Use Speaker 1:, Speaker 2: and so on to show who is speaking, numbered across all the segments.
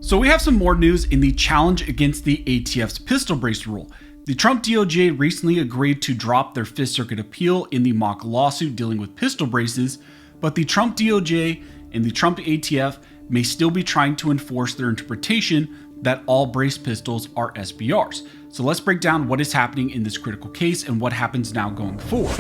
Speaker 1: So we have some more news in the challenge against the ATF's pistol brace rule. The Trump DOJ recently agreed to drop their Fifth Circuit appeal in the mock lawsuit dealing with pistol braces, but the Trump DOJ and the Trump ATF may still be trying to enforce their interpretation that all brace pistols are SBRs. So let's break down what is happening in this critical case and what happens now going forward.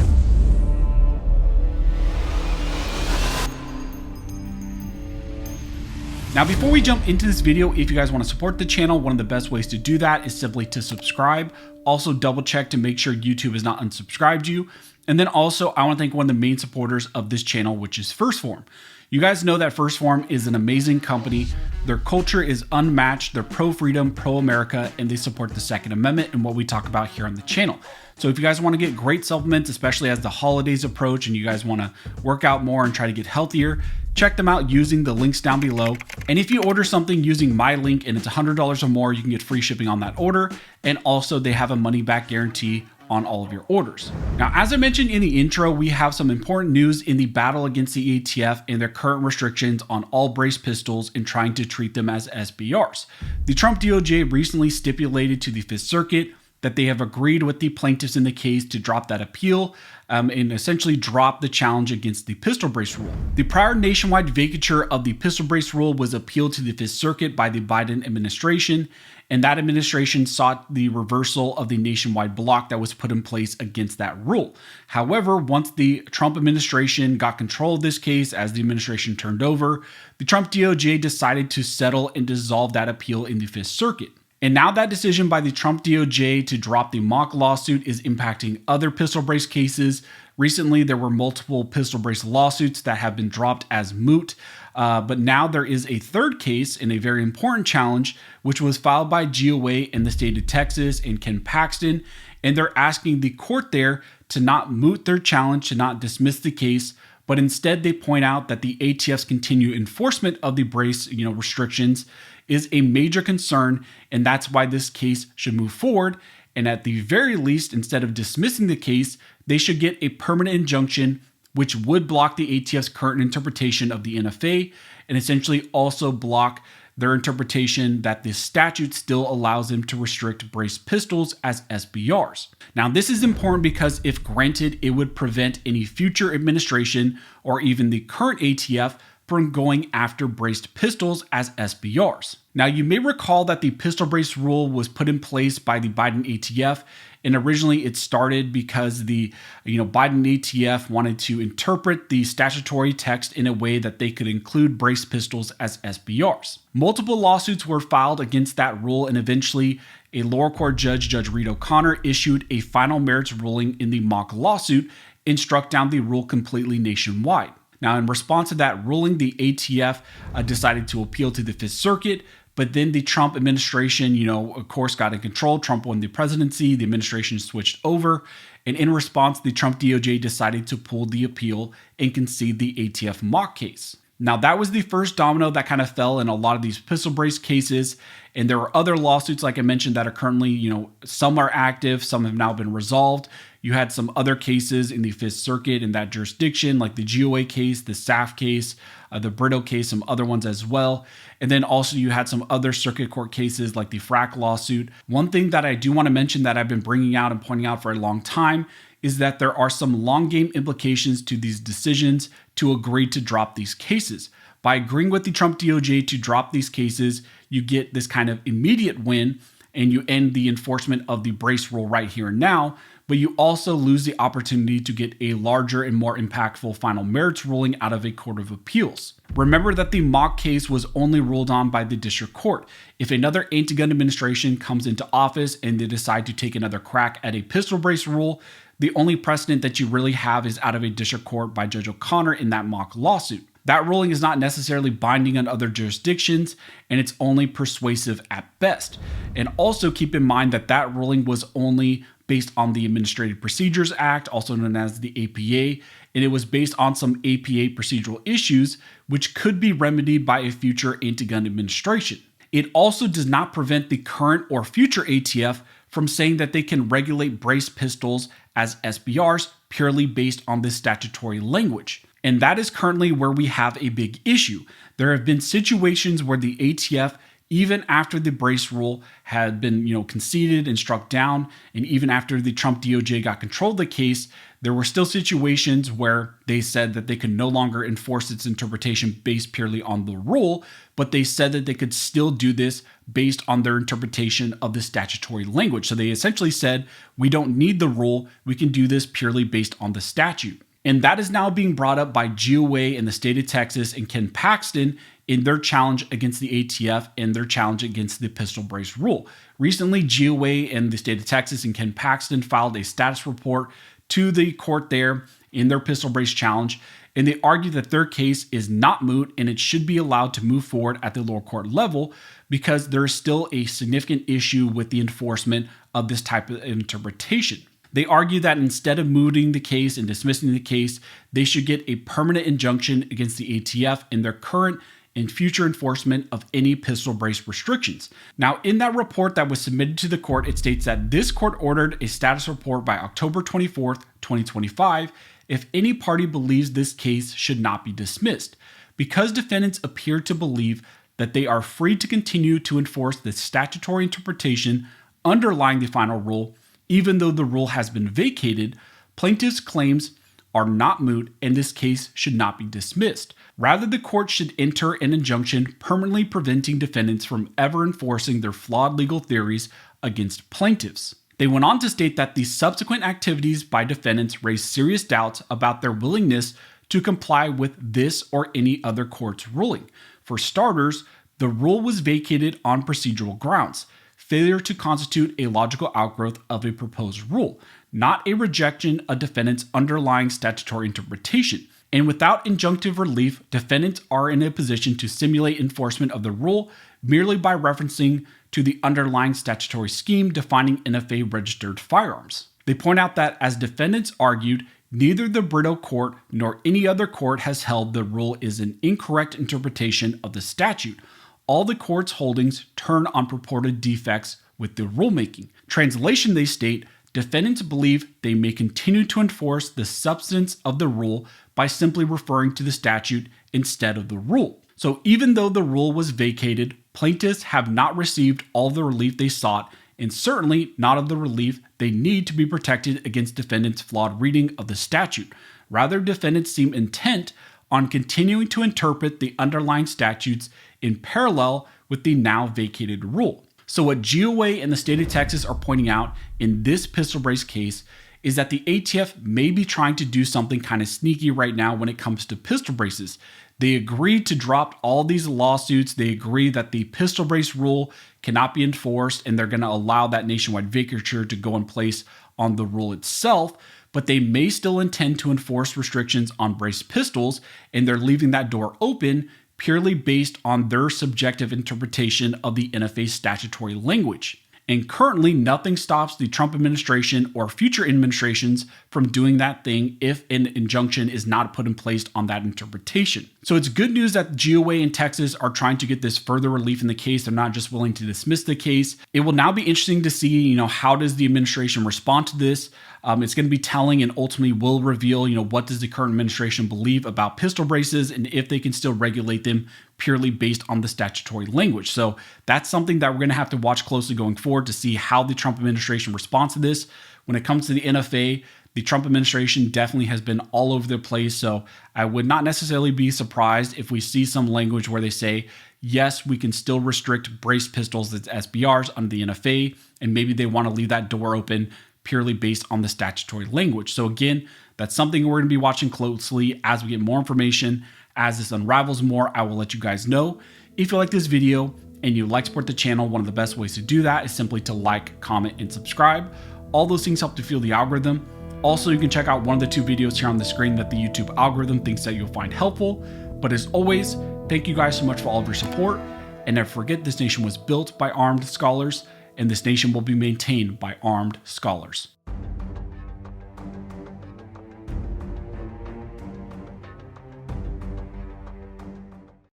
Speaker 1: Now, before we jump into this video, if you guys want to support the channel, one of the best ways to do that is simply to subscribe. Also, double check to make sure YouTube has not unsubscribed you. And then also, I want to thank one of the main supporters of this channel, which is 1st Phorm. You guys know that 1st Phorm is an amazing company. Their culture is unmatched. They're pro-freedom, pro-America, and they support the Second Amendment and what we talk about here on the channel. So if you guys want to get great supplements, especially as the holidays approach and you guys want to work out more and try to get healthier, check them out using the links down below. And if you order something using my link and it's $100 or more, you can get free shipping on that order. And also they have a money back guarantee on all of your orders. Now, as I mentioned in the intro, we have some important news in the battle against the ATF and their current restrictions on all brace pistols and trying to treat them as SBRs. The Trump DOJ recently stipulated to the Fifth Circuit that they have agreed with the plaintiffs in the case to drop that appeal and essentially drop the challenge against the pistol brace rule. The prior nationwide vacature of the pistol brace rule was appealed to the Fifth Circuit by the Biden administration, and that administration sought the reversal of the nationwide block that was put in place against that rule. However, once the Trump administration got control of this case, as the administration turned over, the Trump DOJ decided to settle and dissolve that appeal in the Fifth Circuit. And now that decision by the Trump DOJ to drop the mock lawsuit is impacting other pistol brace cases. Recently, there were multiple pistol brace lawsuits that have been dropped as moot. But now there is a third case in a very important challenge, which was filed by GOA in the state of Texas and Ken Paxton. And they're asking the court there to not moot their challenge, to not dismiss the case, but instead they point out that the ATF's continued enforcement of the brace restrictions is a major concern, and that's why this case should move forward. And at the very least, instead of dismissing the case, they should get a permanent injunction, which would block the ATF's current interpretation of the NFA and essentially also block their interpretation that the statute still allows them to restrict brace pistols as SBRs. Now, this is important because if granted, it would prevent any future administration or even the current ATF from going after braced pistols as SBRs. Now, you may recall that the pistol brace rule was put in place by the Biden ATF, and originally it started because the Biden ATF wanted to interpret the statutory text in a way that they could include braced pistols as SBRs. Multiple lawsuits were filed against that rule, and eventually a lower court judge, Judge Reed O'Connor, issued a final merits ruling in the mock lawsuit and struck down the rule completely nationwide. Now, in response to that ruling, the ATF decided to appeal to the Fifth Circuit, but then the Trump administration, of course, got in control. Trump won the presidency, the administration switched over, and in response, the Trump DOJ decided to pull the appeal and concede the ATF mock case. Now, that was the first domino that kind of fell in a lot of these pistol brace cases, and there are other lawsuits, like I mentioned, that are currently, some are active, some have now been resolved. You had some other cases in the Fifth Circuit in that jurisdiction, like the GOA case, the SAF case, the Brito case, some other ones as well. And then also you had some other circuit court cases like the FRAC lawsuit. One thing that I do want to mention that I've been bringing out and pointing out for a long time is that there are some long game implications to these decisions to agree to drop these cases. By agreeing with the Trump DOJ to drop these cases, you get this kind of immediate win and you end the enforcement of the brace rule right here and now, but you also lose the opportunity to get a larger and more impactful final merits ruling out of a court of appeals. Remember that the mock case was only ruled on by the district court. If another anti-gun administration comes into office and they decide to take another crack at a pistol brace rule, the only precedent that you really have is out of a district court by Judge O'Connor in that mock lawsuit. That ruling is not necessarily binding on other jurisdictions, and it's only persuasive at best. And also keep in mind that that ruling was only based on the Administrative Procedures Act, also known as the APA, and it was based on some APA procedural issues, which could be remedied by a future anti-gun administration. It also does not prevent the current or future ATF from saying that they can regulate brace pistols as SBRs purely based on this statutory language. And that is currently where we have a big issue. There have been situations where the ATF even after the brace rule had been, conceded and struck down, and even after the Trump DOJ got control of the case, there were still situations where they said that they could no longer enforce its interpretation based purely on the rule, but they said that they could still do this based on their interpretation of the statutory language. So they essentially said, we don't need the rule, we can do this purely based on the statute. And that is now being brought up by GOA in the state of Texas and Ken Paxton in their challenge against the ATF and their challenge against the pistol brace rule. Recently, GOA in the state of Texas and Ken Paxton filed a status report to the court there in their pistol brace challenge, and they argue that their case is not moot and it should be allowed to move forward at the lower court level because there is still a significant issue with the enforcement of this type of interpretation. They argue that instead of mooting the case and dismissing the case, they should get a permanent injunction against the ATF in their current and future enforcement of any pistol brace restrictions. Now, in that report that was submitted to the court, it states that this court ordered a status report by October 24th, 2025, if any party believes this case should not be dismissed, because defendants appear to believe that they are free to continue to enforce the statutory interpretation underlying the final rule, even though the rule has been vacated. Plaintiffs' claims are not moot and this case should not be dismissed. Rather, the court should enter an injunction permanently preventing defendants from ever enforcing their flawed legal theories against plaintiffs. They went on to state that the subsequent activities by defendants raise serious doubts about their willingness to comply with this or any other court's ruling. For starters, the rule was vacated on procedural grounds, failure to constitute a logical outgrowth of a proposed rule, not a rejection of defendants' underlying statutory interpretation. And without injunctive relief, defendants are in a position to simulate enforcement of the rule merely by referencing to the underlying statutory scheme defining NFA registered firearms. They point out that, as defendants argued, neither the Brito court nor any other court has held the rule is an incorrect interpretation of the statute. All the court's holdings turn on purported defects with the rulemaking. Translation, they state, defendants believe they may continue to enforce the substance of the rule by simply referring to the statute instead of the rule. So even though the rule was vacated, plaintiffs have not received all the relief they sought, and certainly not of the relief they need to be protected against defendants' flawed reading of the statute. Rather, defendants seem intent on continuing to interpret the underlying statutes in parallel with the now vacated rule. So what GOA and the state of Texas are pointing out in this pistol brace case is that the ATF may be trying to do something kind of sneaky right now when it comes to pistol braces. They agreed to drop all these lawsuits. They agree that the pistol brace rule cannot be enforced, and they're going to allow that nationwide vacatur to go in place on the rule itself, but they may still intend to enforce restrictions on brace pistols, and they're leaving that door open purely based on their subjective interpretation of the NFA statutory language. And currently, nothing stops the Trump administration or future administrations from doing that thing if an injunction is not put in place on that interpretation. So it's good news that GOA in Texas are trying to get this further relief in the case. They're not just willing to dismiss the case. It will now be interesting to see, how does the administration respond to this? It's going to be telling and ultimately will reveal, what does the current administration believe about pistol braces and if they can still regulate them purely based on the statutory language. So that's something that we're going to have to watch closely going forward to see how the Trump administration responds to this. When it comes to the NFA, the Trump administration definitely has been all over the place. So I would not necessarily be surprised if we see some language where they say, yes, we can still restrict brace pistols as SBRs under the NFA, and maybe they want to leave that door open purely based on the statutory language. So again, that's something we're going to be watching closely as we get more information. As this unravels more, I will let you guys know. If you like this video and you'd like to support the channel, one of the best ways to do that is simply to like, comment, and subscribe. All those things help to fuel the algorithm. Also, you can check out one of the two videos here on the screen that the YouTube algorithm thinks that you'll find helpful. But as always, thank you guys so much for all of your support. And never forget, this nation was built by armed scholars, and this nation will be maintained by armed scholars.